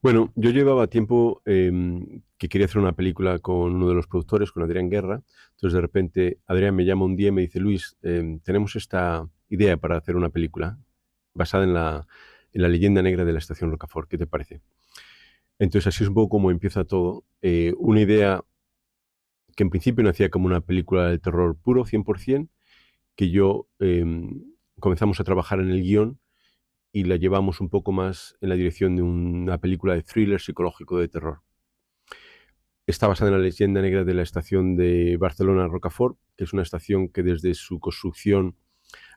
Bueno, yo llevaba tiempo que quería hacer una película con uno de los productores, con Adrián Guerra. Entonces, de repente, Adrián me llama un día y me dice, Luis, tenemos esta idea para hacer una película basada en la leyenda negra de la estación Rocafort. ¿Qué te parece? Entonces, así es un poco como empieza todo. Una idea que en principio nacía como una película de terror puro, 100%, que yo comenzamos a trabajar en el guión y la llevamos un poco más en la dirección de una película de thriller psicológico de terror. Está basada en la leyenda negra de la estación de Barcelona Rocafort, que es una estación que desde su construcción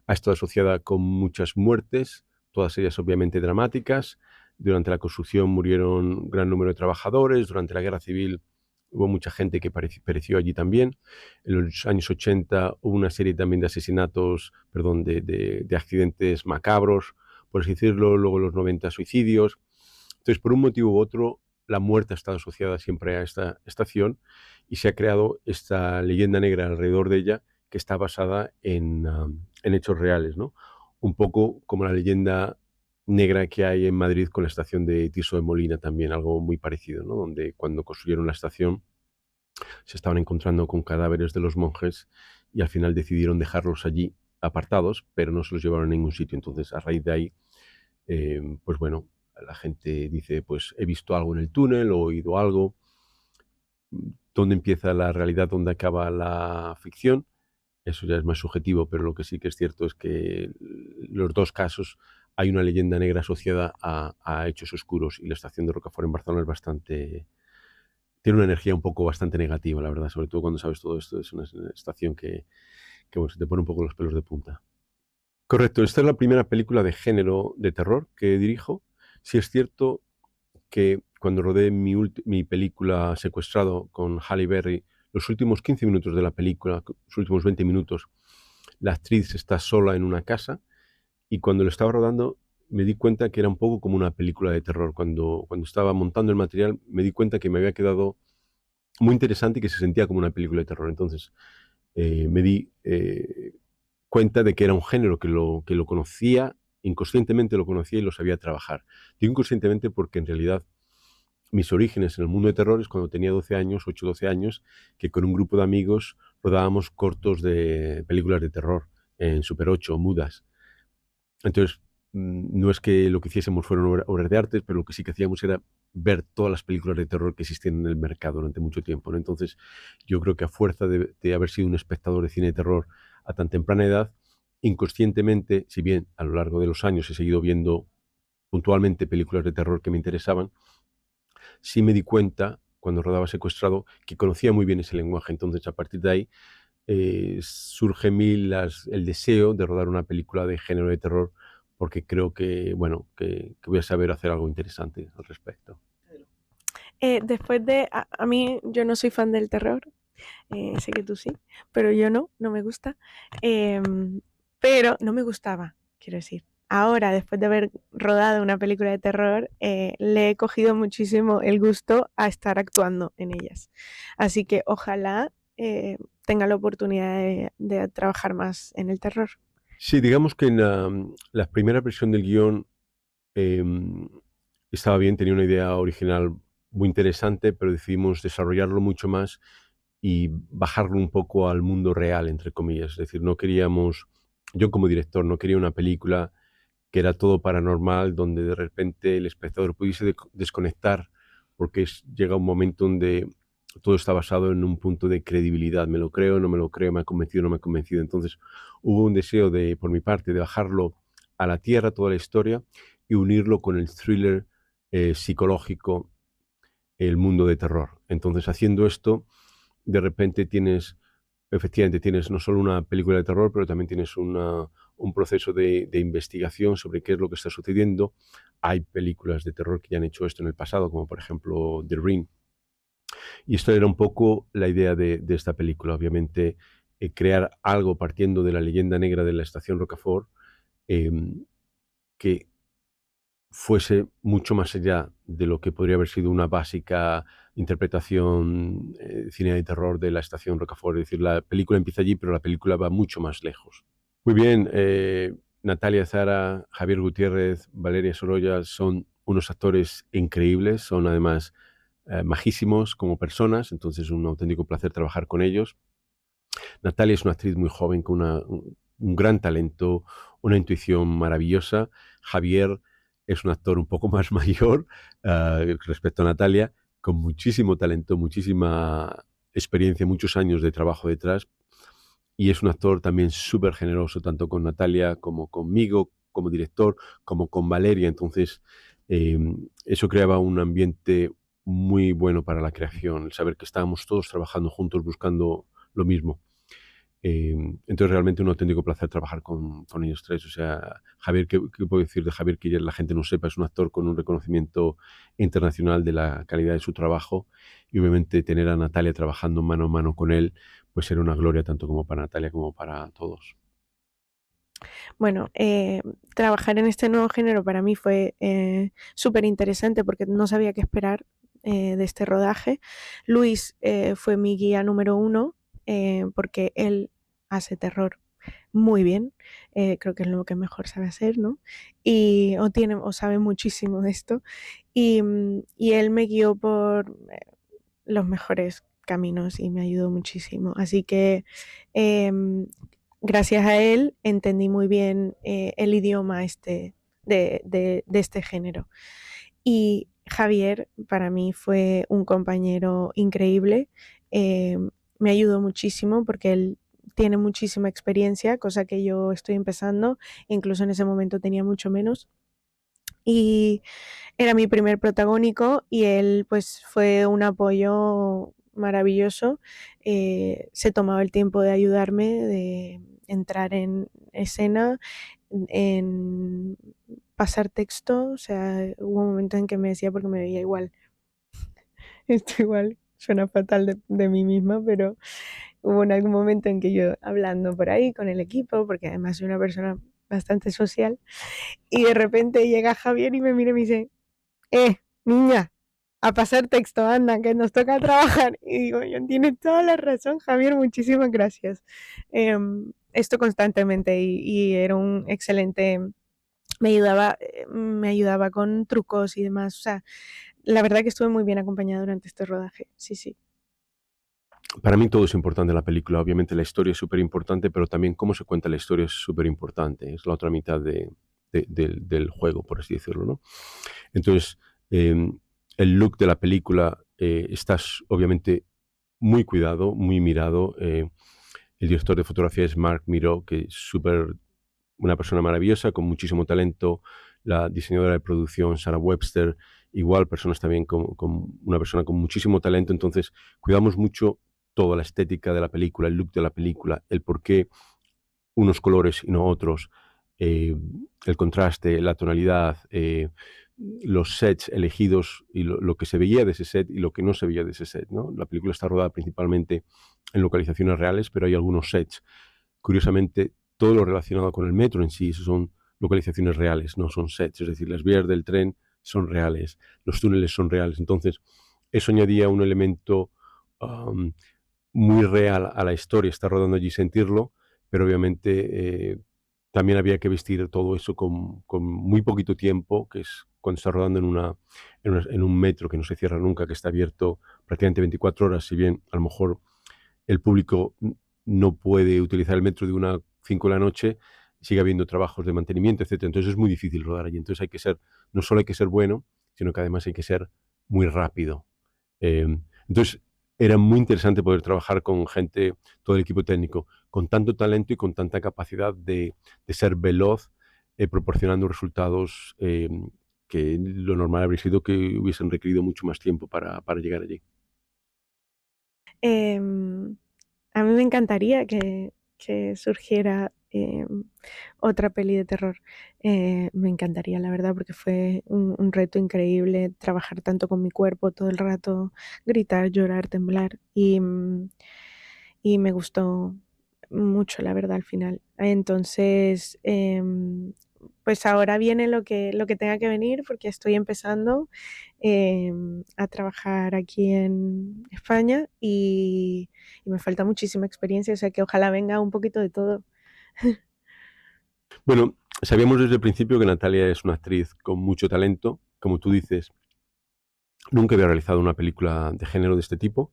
ha estado asociada con muchas muertes, todas ellas obviamente dramáticas. Durante la construcción murieron un gran número de trabajadores, durante la guerra civil hubo mucha gente que pereció allí también. En los años 80 hubo una serie también de asesinatos, perdón, de accidentes macabros, por así decirlo. Luego en los 90 suicidios. Entonces, por un motivo u otro, la muerte ha estado asociada siempre a esta estación y se ha creado esta leyenda negra alrededor de ella que está basada en hechos reales, ¿no? Un poco como la leyenda negra que hay en Madrid con la estación de Tirso de Molina también, algo muy parecido, ¿no? Donde cuando construyeron la estación se estaban encontrando con cadáveres de los monjes y al final decidieron dejarlos allí apartados, pero no se los llevaron a ningún sitio. Entonces, a raíz de ahí, pues bueno, la gente dice, pues he visto algo en el túnel o he oído algo. ¿Dónde empieza la realidad? ¿Dónde acaba la ficción? Eso ya es más subjetivo, pero lo que sí que es cierto es que en los dos casos hay una leyenda negra asociada a hechos oscuros y la estación de Rocafort en Barcelona es bastante... Tiene una energía un poco bastante negativa, la verdad, sobre todo cuando sabes todo esto. Es una estación que bueno, se te pone un poco los pelos de punta. Correcto, esta es la primera película de género de terror que dirijo. Sí es cierto que cuando rodé mi película Secuestrado con Halle Berry, los últimos 15 minutos de la película, los últimos 20 minutos, la actriz está sola en una casa y cuando lo estaba rodando me di cuenta que era un poco como una película de terror. Cuando estaba montando el material me di cuenta que me había quedado muy interesante y que se sentía como una película de terror. Entonces me di cuenta de que era un género que lo conocía, inconscientemente lo conocía y lo sabía trabajar. Digo inconscientemente porque en realidad mis orígenes en el mundo de terror es cuando tenía 12 años, 8 12 años, que con un grupo de amigos rodábamos cortos de películas de terror en Super 8, mudas. Entonces, no es que lo que hiciésemos fueran obras de arte, pero lo que sí que hacíamos era ver todas las películas de terror que existían en el mercado durante mucho tiempo, ¿no? Entonces, yo creo que a fuerza de haber sido un espectador de cine de terror a tan temprana edad, inconscientemente, si bien a lo largo de los años he seguido viendo puntualmente películas de terror que me interesaban, sí me di cuenta, cuando rodaba Secuestrado, que conocía muy bien ese lenguaje. Entonces, a partir de ahí, surge en mí el deseo de rodar una película de género de terror, porque creo que, bueno, que voy a saber hacer algo interesante al respecto. Después de, a mí yo no soy fan del terror, sé que tú sí, pero yo no, no me gusta. Eh, pero no me gustaba, quiero decir. Ahora, después de haber rodado una película de terror, le he cogido muchísimo el gusto a estar actuando en ellas. Así que ojalá tenga la oportunidad de trabajar más en el terror. Sí, digamos que en la primera versión del guión em, estaba bien, tenía una idea original muy interesante, pero decidimos desarrollarlo mucho más y bajarlo un poco al mundo real, entre comillas. Es decir, no queríamos, yo como director, no quería una película que era todo paranormal, donde de repente el espectador pudiese desconectar, porque llega un momento donde todo está basado en un punto de credibilidad. Me lo creo, no me lo creo, me ha convencido, no me ha convencido. Entonces hubo un deseo por mi parte, de bajarlo a la tierra, toda la historia, y unirlo con el thriller psicológico, el mundo de terror. Entonces, haciendo esto, de repente efectivamente tienes no solo una película de terror, pero también tienes un proceso de investigación sobre qué es lo que está sucediendo. Hay películas de terror que ya han hecho esto en el pasado, como por ejemplo The Ring. Y esto era un poco la idea de esta película, obviamente, crear algo partiendo de la leyenda negra de la estación Rocafort, eh, que fuese mucho más allá de lo que podría haber sido una básica interpretación de cine de terror de la estación Rocafort. Es decir, la película empieza allí, pero la película va mucho más lejos. Muy bien, Natalia Zara, Javier Gutiérrez, Valeria Sorolla son unos actores increíbles, son además majísimos como personas, entonces es un auténtico placer trabajar con ellos. Natalia es una actriz muy joven con un gran talento, una intuición maravillosa. Javier es un actor un poco más mayor respecto a Natalia, con muchísimo talento, muchísima experiencia, muchos años de trabajo detrás. Y es un actor también súper generoso, tanto con Natalia como conmigo, como director, como con Valeria. Entonces, eh, eso creaba un ambiente muy bueno para la creación, el saber que estábamos todos trabajando juntos buscando lo mismo. Eh, entonces, realmente un auténtico placer trabajar con ellos tres. O sea, Javier, ¿qué puedo decir de Javier? Que ya la gente no sepa, es un actor con un reconocimiento internacional de la calidad de su trabajo y obviamente tener a Natalia trabajando mano a mano con él, pues era una gloria tanto como para Natalia como para todos. Bueno, trabajar en este nuevo género para mí fue súper interesante porque no sabía qué esperar de este rodaje. Luis fue mi guía número uno porque él hace terror muy bien, creo que es lo que mejor sabe hacer, ¿no? Y o sabe muchísimo de esto. Y él me guió por los mejores caminos y me ayudó muchísimo. Así que em, gracias a él entendí muy bien el idioma de este género. Y Javier para mí fue un compañero increíble, eh, me ayudó muchísimo porque él tiene muchísima experiencia, cosa que yo estoy empezando, incluso en ese momento tenía mucho menos. Y era mi primer protagónico y él pues fue un apoyo maravilloso. Se tomaba el tiempo de ayudarme, de entrar en escena, en pasar texto. O sea, hubo un momento en que me decía porque me veía igual. Esto igual suena fatal de mí misma, pero hubo en algún momento en que yo hablando por ahí con el equipo, porque además soy una persona bastante social, y de repente llega Javier y me mira y me dice, niña, a pasar texto, anda, que nos toca trabajar. Y digo, yo tienes toda la razón, Javier, muchísimas gracias. Esto constantemente y era un excelente, me ayudaba con trucos y demás. O sea, la verdad que estuve muy bien acompañada durante este rodaje, sí, sí. Para mí todo es importante en la película. Obviamente la historia es súper importante, pero también cómo se cuenta la historia es súper importante. Es la otra mitad del juego, por así decirlo, ¿no? Entonces, eh, el look de la película está obviamente muy cuidado, muy mirado. El director de fotografía es Mark Miró, que es súper una persona maravillosa, con muchísimo talento. La diseñadora de producción, Sarah Webster, igual, personas también con una persona con muchísimo talento. Entonces, cuidamos mucho toda la estética de la película, el look de la película, el por qué unos colores y no otros, el contraste, la tonalidad, los sets elegidos y lo que se veía de ese set y lo que no se veía de ese set, ¿no? La película está rodada principalmente en localizaciones reales, pero hay algunos sets. Curiosamente, todo lo relacionado con el metro en sí son localizaciones reales, no son sets, es decir, las vías del tren son reales, los túneles son reales. Entonces, eso añadía un elemento um, muy real a la historia, estar rodando allí y sentirlo, pero obviamente también había que vestir todo eso con muy poquito tiempo, que es cuando está rodando en un metro que no se cierra nunca, que está abierto prácticamente 24 horas, si bien a lo mejor el público no puede utilizar el metro de una 5 de la noche, sigue habiendo trabajos de mantenimiento, etcétera. Entonces es muy difícil rodar allí. Entonces hay que ser, no solo hay que ser bueno, sino que además hay que ser muy rápido. Entonces era muy interesante poder trabajar con gente, todo el equipo técnico, con tanto talento y con tanta capacidad de ser veloz, proporcionando resultados que lo normal habría sido que hubiesen requerido mucho más tiempo para llegar allí. Em, a mí me encantaría que surgiera otra peli de terror. Me encantaría, la verdad, porque fue un reto increíble trabajar tanto con mi cuerpo todo el rato, gritar, llorar, temblar. Y me gustó mucho, la verdad, al final. Entonces, pues ahora viene lo que tenga que venir porque estoy empezando a trabajar aquí en España y me falta muchísima experiencia, o sea que ojalá venga un poquito de todo. Bueno, sabíamos desde el principio que Natalia es una actriz con mucho talento, como tú dices, nunca había realizado una película de género de este tipo,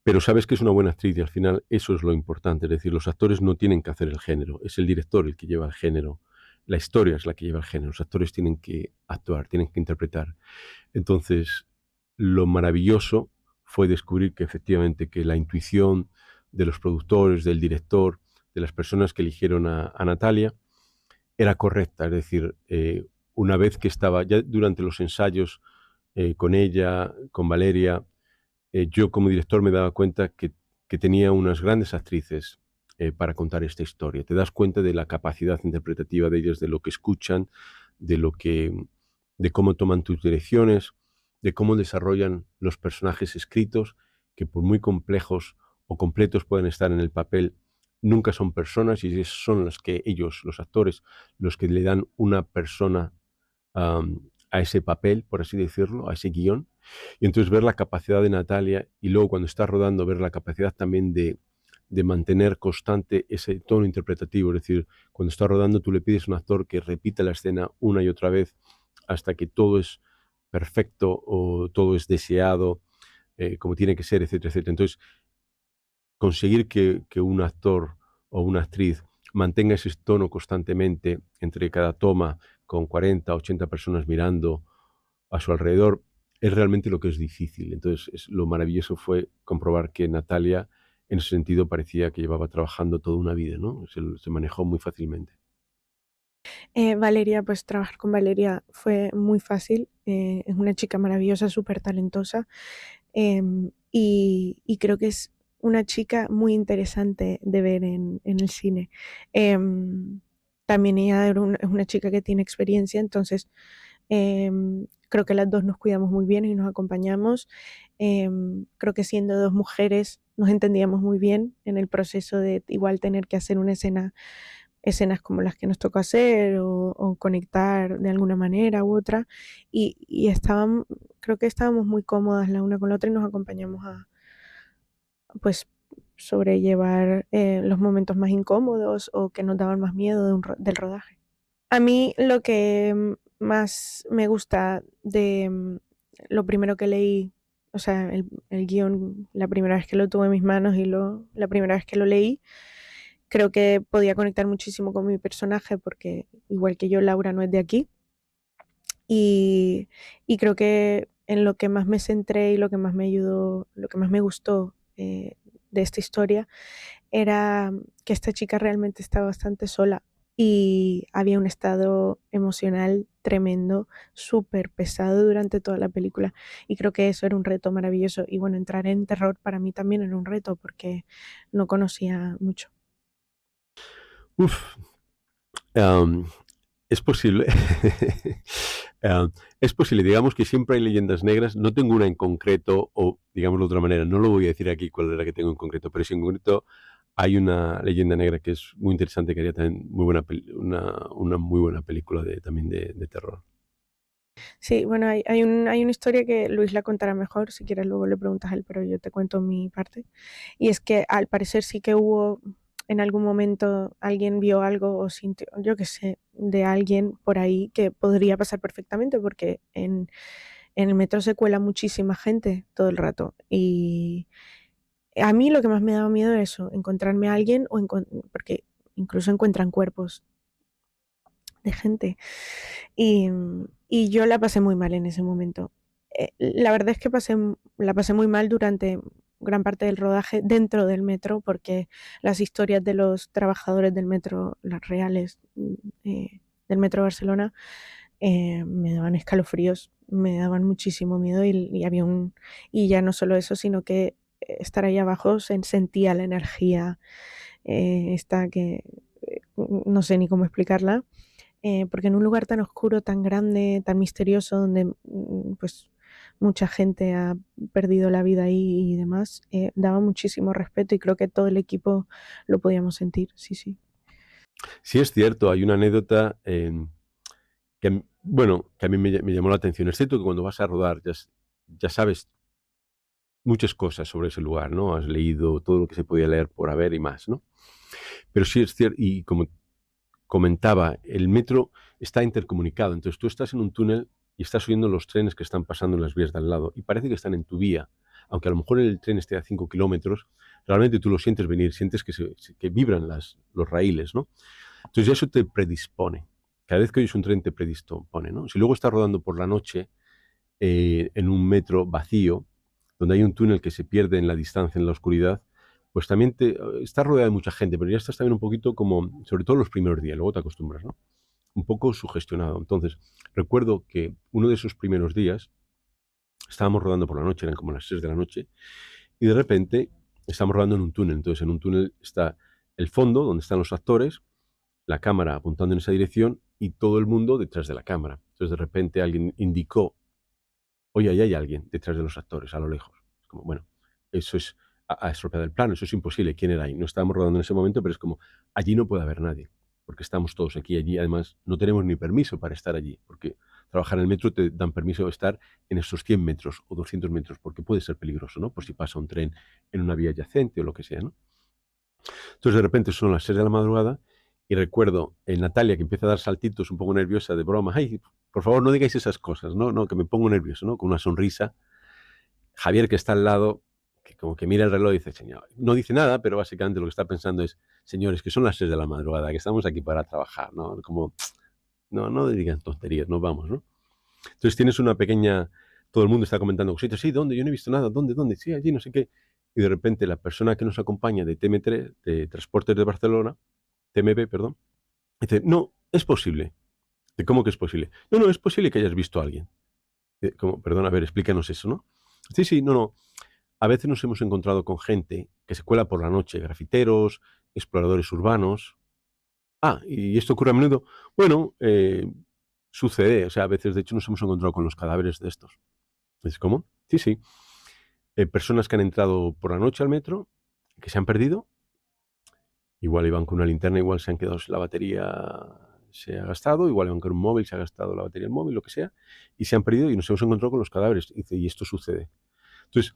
pero sabes que es una buena actriz y al final eso es lo importante. Es decir, los actores no tienen que hacer el género, es el director el que lleva el género. La historia es la que lleva el género. Los actores tienen que actuar, tienen que interpretar. Entonces, lo maravilloso fue descubrir que efectivamente que la intuición de los productores, del director, de las personas que eligieron a Natalia, era correcta. Es decir, una vez que estaba ya durante los ensayos con ella, con Valeria, yo como director me daba cuenta que tenía unas grandes actrices para contar esta historia. Te das cuenta de la capacidad interpretativa de ellas, de lo que escuchan, de lo que, de cómo toman tus direcciones, de cómo desarrollan los personajes escritos, que por muy complejos o completos pueden estar en el papel, nunca son personas y son los que ellos, los actores, los que le dan una persona a ese papel, por así decirlo, a ese guión. Y entonces ver la capacidad de Natalia y luego cuando está rodando ver la capacidad también de mantener constante ese tono interpretativo. Es decir, cuando está rodando tú le pides a un actor que repita la escena una y otra vez hasta que todo es perfecto o todo es deseado, como tiene que ser, etcétera, etcétera. Entonces, conseguir que un actor o una actriz mantenga ese tono constantemente entre cada toma con 40, 80 personas mirando a su alrededor, es realmente lo que es difícil. Entonces, lo maravilloso fue comprobar que Natalia, en ese sentido, parecía que llevaba trabajando toda una vida, ¿no? Se manejó muy fácilmente. Valeria, pues trabajar con Valeria fue muy fácil. Es una chica maravillosa, súper talentosa. Y creo que es una chica muy interesante de ver en el cine. Em, También ella es una chica que tiene experiencia, entonces creo que las dos nos cuidamos muy bien y nos acompañamos. Creo que siendo dos mujeres nos entendíamos muy bien en el proceso de igual tener que hacer una escenas como las que nos tocó hacer o conectar de alguna manera u otra. Y creo que estábamos muy cómodas la una con la otra y nos acompañamos a pues sobrellevar los momentos más incómodos o que nos daban más miedo del rodaje. A mí lo que más me gusta de lo primero que leí, o sea, el guión, la primera vez que lo tuve en mis manos y la primera vez que lo leí, creo que podía conectar muchísimo con mi personaje porque igual que yo, Laura no es de aquí. Y, y creo que en lo que más me centré y lo que más me ayudó, lo que más me gustó de esta historia era que esta chica realmente estaba bastante sola y había un estado emocional tremendo, súper pesado durante toda la película. Y creo que eso era un reto maravilloso. Y bueno, entrar en terror para mí también era un reto porque no conocía mucho. Uf, am, es posible. Es posible, digamos que siempre hay leyendas negras. No tengo una en concreto, o digámoslo de otra manera, no lo voy a decir aquí cuál es la que tengo en concreto, pero sí en concreto hay una leyenda negra que es muy interesante, que haría también una muy buena película también de terror. Sí, bueno, hay una historia que Luis la contará mejor, si quieres luego le preguntas a él, pero yo te cuento mi parte. Y es que al parecer sí que hubo en algún momento alguien vio algo o sintió, yo qué sé, de alguien por ahí que podría pasar perfectamente porque en el metro se cuela muchísima gente todo el rato. Y a mí lo que más me daba miedo era eso, encontrarme a alguien porque incluso encuentran cuerpos de gente. Y, y yo la pasé muy mal en ese momento. La verdad es que la pasé muy mal durante gran parte del rodaje dentro del metro, porque las historias de los trabajadores del metro, las reales del metro de Barcelona, me daban escalofríos, me daban muchísimo miedo y ya no solo eso, sino que estar ahí abajo sentía la energía esta que no sé ni cómo explicarla, porque en un lugar tan oscuro, tan grande, tan misterioso, donde pues mucha gente ha perdido la vida ahí y demás, daba muchísimo respeto y creo que todo el equipo lo podíamos sentir, sí, sí. Sí, es cierto, hay una anécdota bueno, que a mí me llamó la atención. Es cierto que cuando vas a rodar ya sabes muchas cosas sobre ese lugar, ¿no? Has leído todo lo que se podía leer por haber y más, ¿no? Pero sí es cierto, y como comentaba, el metro está intercomunicado. Entonces tú estás en un túnel y estás oyendo los trenes que están pasando en las vías de al lado y parece que están en tu vía, aunque a lo mejor el tren esté a 5 kilómetros, realmente tú lo sientes venir, sientes que vibran los raíles, ¿no? Entonces eso te predispone. Cada vez que oyes un tren te predispone, ¿no? Si luego estás rodando por la noche en un metro vacío, donde hay un túnel que se pierde en la distancia, en la oscuridad, pues también estás rodeado de mucha gente, pero ya estás también un poquito como, sobre todo los primeros días, luego te acostumbras, ¿no? Un poco sugestionado. Entonces, recuerdo que uno de esos primeros días estábamos rodando por la noche, eran como las 6 de la noche, y de repente estamos rodando en un túnel. Entonces, en un túnel está el fondo, donde están los actores, la cámara apuntando en esa dirección y todo el mundo detrás de la cámara. Entonces, de repente alguien indicó, oye, ahí hay alguien detrás de los actores, a lo lejos. Es como, bueno, eso es, ha estropeado el plano, eso es imposible. ¿Quién era ahí? No estábamos rodando en ese momento, pero es como, allí no puede haber nadie, porque estamos todos aquí, allí. Además, no tenemos ni permiso para estar allí, porque trabajar en el metro te dan permiso de estar en esos 100 metros o 200 metros, porque puede ser peligroso, ¿no? Por si pasa un tren en una vía adyacente o lo que sea, ¿no? Entonces, de repente son las 6 de la madrugada y recuerdo Natalia que empieza a dar saltitos un poco nerviosa de broma. Ay, por favor, no digáis esas cosas, ¿no? No, que me pongo nervioso, ¿no? Con una sonrisa. Javier, que está al lado, que como que mira el reloj y dice, señor, no dice nada, pero básicamente lo que está pensando es, señores, que son las 6 de la madrugada, que estamos aquí para trabajar, ¿no? Como, no digan tonterías, nos vamos, ¿no? Entonces tienes una pequeña, todo el mundo está comentando cositas, sí, ¿dónde? Yo no he visto nada, ¿dónde? Sí, allí, no sé qué. Y de repente la persona que nos acompaña de TM3, de Transportes de Barcelona, TMB, perdón, dice, no, es posible. ¿De cómo que es posible? No, es posible que hayas visto a alguien. Como, perdón, a ver, explícanos eso, ¿no? Sí, no. A veces nos hemos encontrado con gente que se cuela por la noche, grafiteros, exploradores urbanos. Ah, y esto ocurre a menudo. Bueno, sucede, o sea, a veces de hecho nos hemos encontrado con los cadáveres de estos. ¿Es cómo? Sí. Personas que han entrado por la noche al metro, que se han perdido, igual iban con una linterna, igual se han quedado sin la batería, se ha gastado, igual iban con un móvil, se ha gastado la batería del móvil, lo que sea, y se han perdido y nos hemos encontrado con los cadáveres. Y esto sucede. Entonces,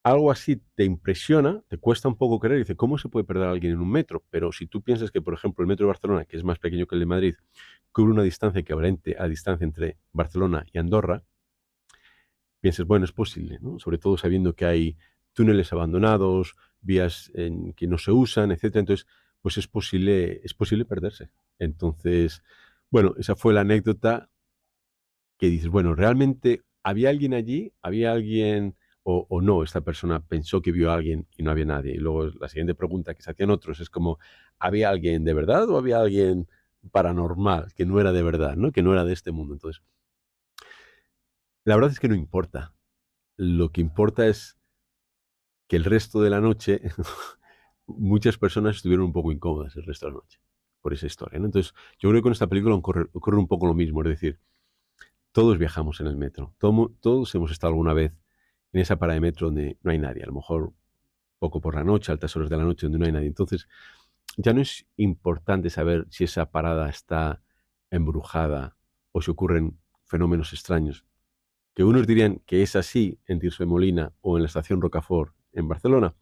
algo así te impresiona, te cuesta un poco creer, dice, ¿cómo se puede perder a alguien en un metro? Pero si tú piensas que, por ejemplo, el metro de Barcelona, que es más pequeño que el de Madrid, cubre una distancia equivalente a la distancia entre Barcelona y Andorra, piensas, bueno, es posible, ¿no? Sobre todo sabiendo que hay túneles abandonados, vías que no se usan, etcétera. Entonces, pues es posible perderse. Entonces, bueno, esa fue la anécdota que dices, bueno, ¿realmente había alguien allí? ¿Había alguien o no? Esta persona pensó que vio a alguien y no había nadie. Y luego la siguiente pregunta que se hacían otros es como, ¿había alguien de verdad o había alguien paranormal que no era de verdad, ¿no? Que no era de este mundo? Entonces, la verdad es que no importa. Lo que importa es que el resto de la noche, muchas personas estuvieron un poco incómodas el resto de la noche por esa historia, ¿no? Entonces, yo creo que con esta película ocurre un poco lo mismo, es decir, todos viajamos en el metro, todos hemos estado alguna vez en esa parada de metro donde no hay nadie, a lo mejor poco por la noche, altas horas de la noche donde no hay nadie. Entonces, ya no es importante saber si esa parada está embrujada o si ocurren fenómenos extraños, que unos dirían que es así en Tirso de Molina o en la estación Rocafort en Barcelona.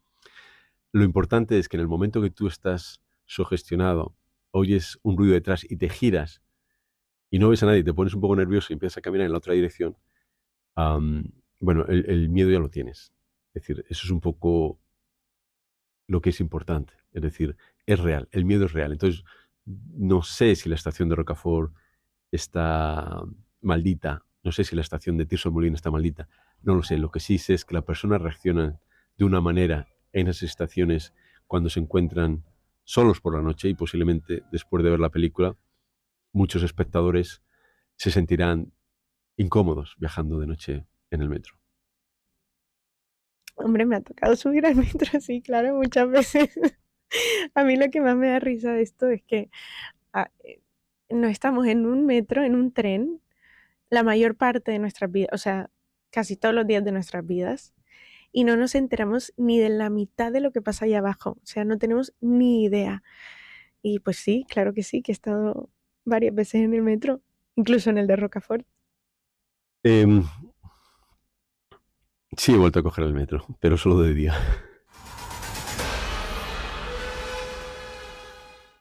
Lo importante es que en el momento que tú estás sugestionado, oyes un ruido detrás y te giras y no ves a nadie, te pones un poco nervioso y empiezas a caminar en la otra dirección, am, bueno, el miedo ya lo tienes. Es decir, eso es un poco lo que es importante. Es decir, es real, el miedo es real. Entonces, no sé si la estación de Rocafort está maldita, no sé si la estación de Tirso de Molina está maldita, no lo sé. Lo que sí sé es que la persona reacciona de una manera en esas estaciones cuando se encuentran solos por la noche y posiblemente después de ver la película, muchos espectadores se sentirán incómodos viajando de noche en el metro. Hombre, me ha tocado subir al metro, sí, claro, muchas veces. A mí lo que más me da risa de esto es que ah, no estamos en un metro, en un tren, la mayor parte de nuestras vidas, o sea, casi todos los días de nuestras vidas, y no nos enteramos ni de la mitad de lo que pasa ahí abajo, o sea, no tenemos ni idea. Y pues sí, claro que sí, que he estado varias veces en el metro, incluso en el de Rocafort. Em, sí, he vuelto a coger el metro, pero solo de día.